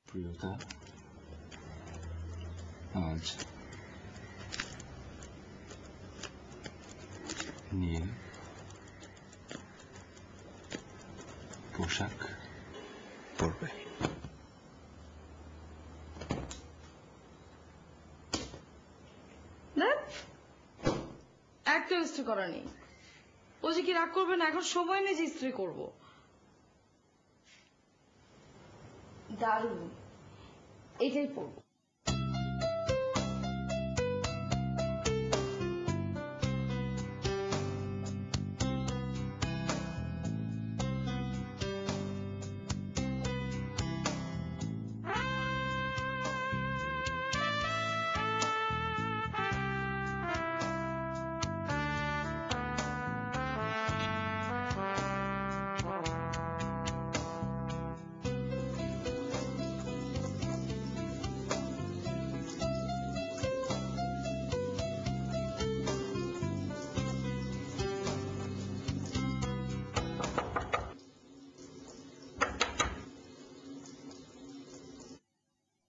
প্রিয়তা আজ নীল পোশাক পরবে। একটা ইস্ত্রি করা নেই। ও যে কি রাগ করবে না, এখন সময় নেই যে ইস্ত্রি করবো। দারুণ, এটাই পরবো।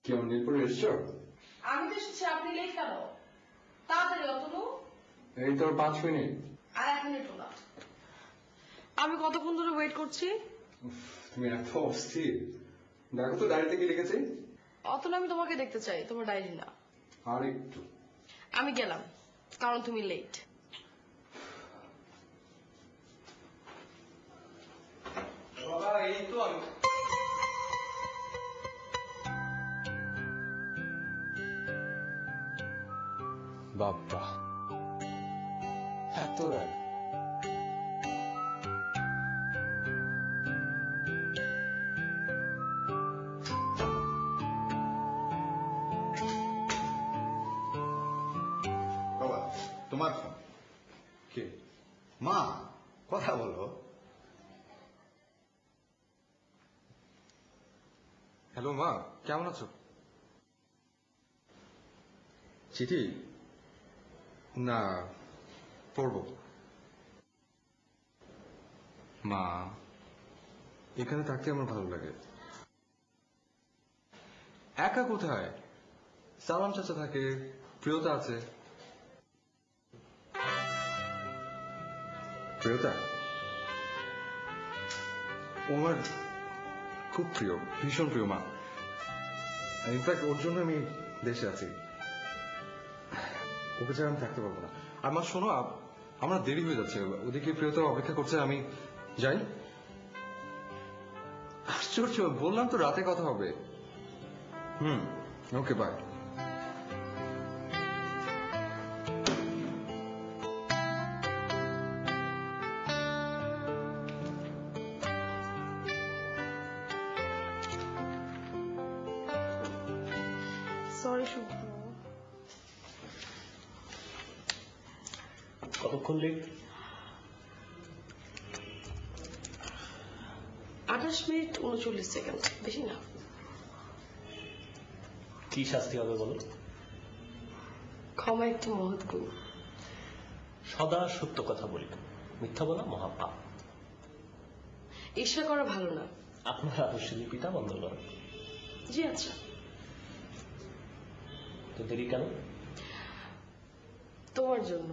কেমন নীল পরে এসছো? আমি তো এসেছি, আপনি লেট কেন? তাড়াতাড়ি অতনু। এই তোর 5 মিনিট। আর 1 মিনিটও না। আমি কতক্ষণ ধরে ওয়েট করছি? তুমি এত অস্থির। দেখো তো ডায়েরিতে কি লিখেছি। অতনু, আমি তোমাকে দেখতে চাই, তোমার ডায়েরি না। আর একটু। আমি গেলাম, কারণ তুমি লেট। বাবা এই তো আমি। বাবা এত রাগ। বাবা তোমার ফোন। কে? মা কথা বলো। হ্যালো মা, কেমন আছো? চিঠি না, পড়বো। মা, এখানে থাকতে আমার ভালো লাগে। একা কোথায়? সালাম চাচা থাকে, প্রিয়তা আছে। প্রিয়তা ও আমার খুব প্রিয়, ভীষণ প্রিয় মা। ইনফ্যাক্ট ওর জন্য আমি দেশে আছি। ওকে ছাড়া আমি থাকতে পারবো না। আর মা শোনো, আমার দেরি হয়ে যাচ্ছে, ওদিকে প্রিয়তা অপেক্ষা করছে, আমি যাই। আশ্চর্য, বললাম তো রাতে কথা হবে। Okay bye. সরি শুভ। কতক্ষণ লেট? 28 মিনিট 39 সেকেন্ড, বেশি না। কি শাস্তি হবে বলো? ক্ষমা একটি মহৎ গুণ। সদা সত্য কথা বলি, মিথ্যা বলা মহাপাপ। ঈর্ষা করা ভালো না। আপনার আদর্শী পিতা বন্ধ করেন। জি আচ্ছা। তো দেরি কেন? তোমার জন্য।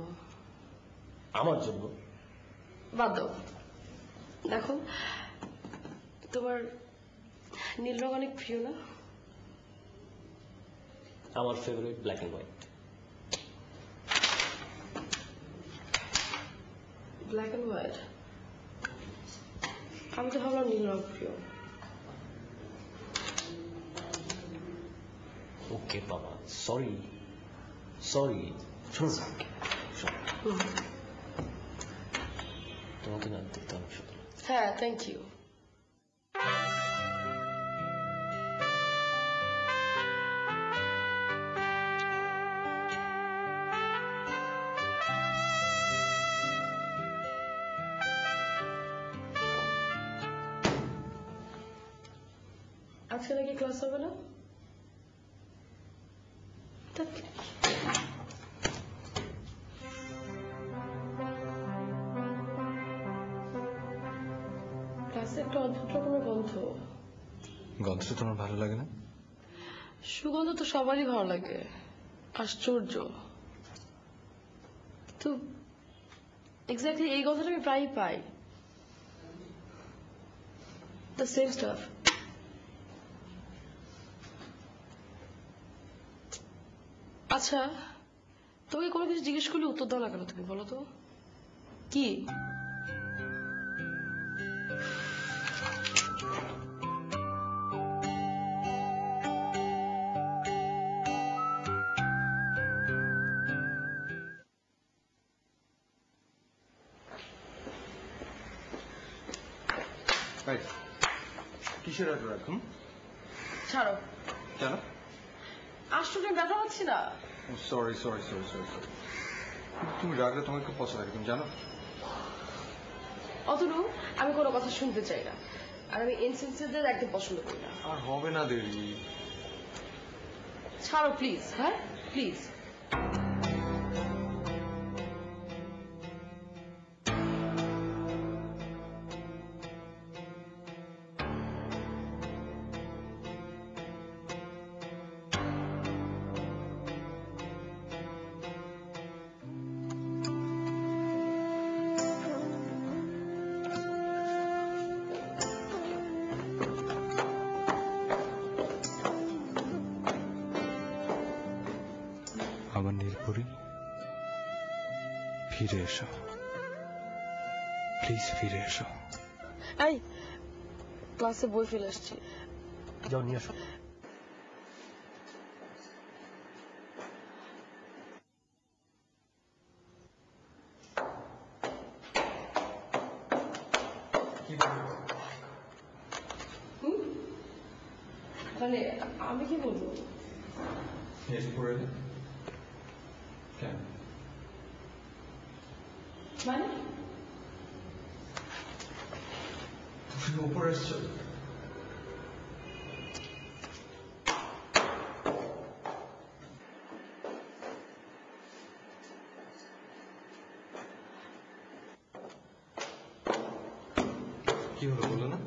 আমার জন্য? বাদ দাও। দেখো, তোমার নীল রং অনেক প্রিয় না? আমার favourite black and white. Black and white? আমি তো ভাবলাম নীল রং প্রিয়। ওকে বাবা, সরি সরি। শোনো, তোমাকে না দেখতে অনেক সুন্দর। হ্যাঁ, থ্যাংক ইউ। আজকে নাকি ক্লাস হবে না? ক্লাসে একটা অদ্ভুত রকমের গন্ধ। গন্ধটা তোমার ভালো লাগে না? সুগন্ধ তো সবারই ভালো লাগে, আশ্চর্য। তো এক্স্যাক্টলি এই কথাটা আমি প্রায়ই পাই, দ্য সেম স্টাফ। আচ্ছা, তোমাকে কোনো কিছু জিজ্ঞেস করলে উত্তর দাও না কেন তুমি, বলো তো কি? এই, কিসের এত রাগ? ছাড়ো। কেন? আশ্চর্য, ব্যথা পাচ্ছি না। Sorry sorry sorry sorry sorry. তুমি রাগলে তোমাকে খুব পছন্দ লাগে, তুমি জানো? অতনু, আমি কোনো কথা শুনতে চাই না, আর আমি ইনসেন্সিটিভ একদম পছন্দ করি না। আর হবে না দেরি। ছাড়ো প্লিজ। হ্যাঁ প্লিজ। আমার নীলপরি, ফিরে এসো, প্লিজ ফিরে এসো। এই, ক্লাসে বই ফেলে আসছি। যাও নিয়ে আসো। মানে আমি কি বলবো? কেন? মানে তুমি উপরে এসছো? কি হলো বলো না?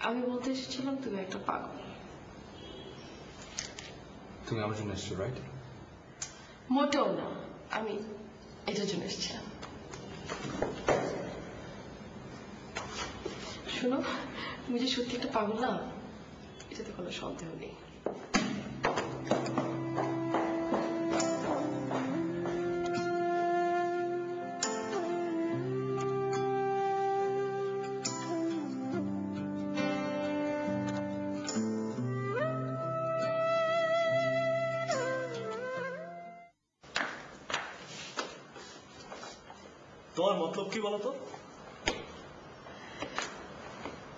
আমি বলতে এসেছিলাম তুমি একটা পাগল। তুমি আমার জন্য এসছো, রাইট? মোটেও না, আমি এটার জন্য এসেছিলাম। শোনো, তুমি যে সত্যি একটা পাগল না, এটাতে কোনো সন্দেহ নেই। তোমার মতলব কি বলতো?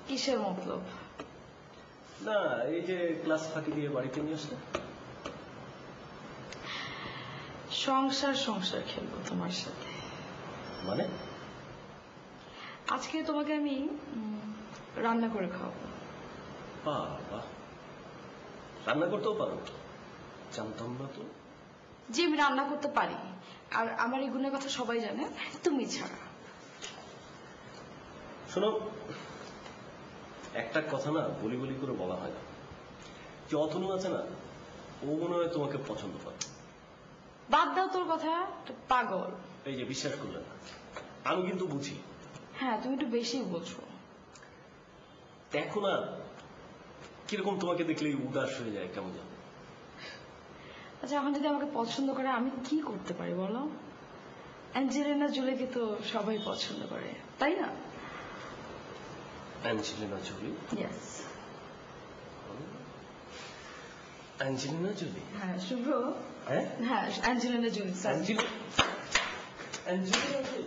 কিসের মতলব? না, এই যে ক্লাস ফাঁকি দিয়ে বাড়িতে নিয়ে আসলে। সংসার সংসার খেলবো তোমার সাথে। মানে? আজকে তোমাকে আমি রান্না করে খাওয়াবো। বাহ, রান্না করতেও পারো? জানতাম না তো। যে আমি রান্না করতে পারি, আর আমার এই গুণের কথা সবাই জানে, তুমি ছাড়া। শোনো, একটা কথা না বলি বলি করে বলা হয় না, যে অতনু আছে না, ও মনে হয় তোমাকে পছন্দ করে। বাদ দাও তোর কথা, পাগল। এই যে বিশ্বাস করলে না, আমি কিন্তু বুঝি। হ্যাঁ, তুমি একটু বেশি বোঝো। দেখো না, কিরকম তোমাকে দেখলেই উদাস হয়ে যায়, কেমন জানো? আচ্ছা, এখন যদি আমাকে পছন্দ করে আমি কি করতে পারি বলো? অ্যাঞ্জেলিনা জোলিকে তো সবাই পছন্দ করে, তাই না? Angelina Jolie? Yes. Angelina Jolie? হ্যাঁ শুভ্র। হ্যাঁ, হ্যাঁ, অ্যাঞ্জেলিনা জোলি। Angelina Jolie.